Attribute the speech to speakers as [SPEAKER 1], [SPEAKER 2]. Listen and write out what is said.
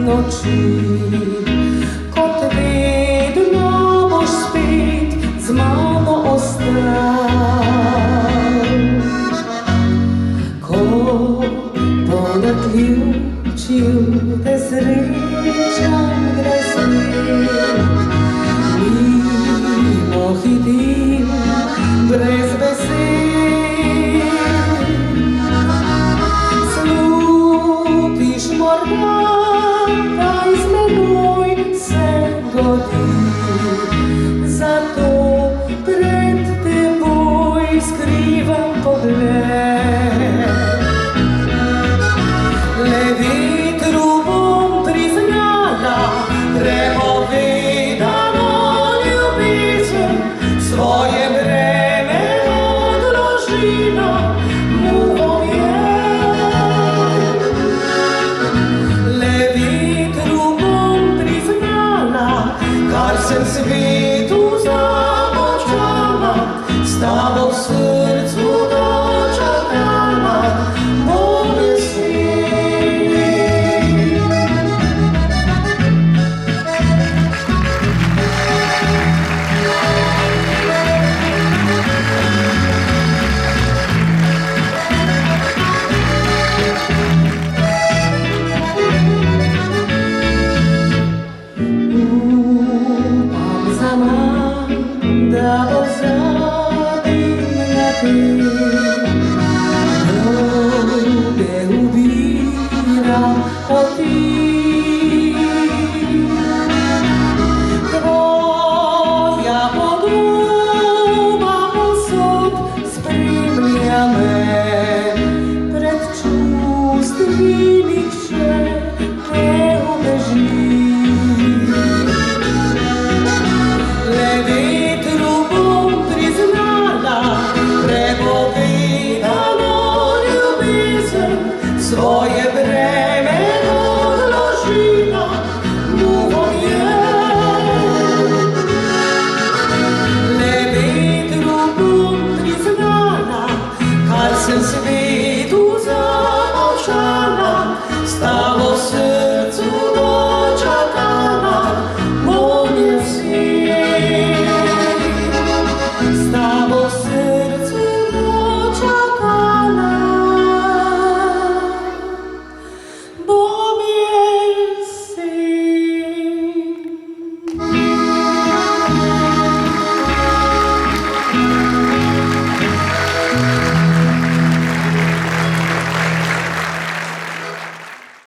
[SPEAKER 1] noči, kot vedno boš spet z mano ostal. Ko po naključju te srečam gre svet, mimo hitim brez besed. Slutiš morda, kaj z menoj se godi, zato pred teboj skrivam pogled. Le vetru bom priznala prepovedano ljubezen, svoje breme odložila mu objem. Le vetru bom priznala, kar sem svetu zamolčala, s tabo v srcu dočakala bom jesen. Upam zaman, da bo zadnja ti, noge ubiram poti. Tvoja podoba povsod spremlja me, pred čustvi nihče ne ubeži. Le vetru bom priznala prepovedano ljubezen, svoje breme odložila mu v objem. Le vetru bom priznala, kar sem svetu zamolčala, s tabo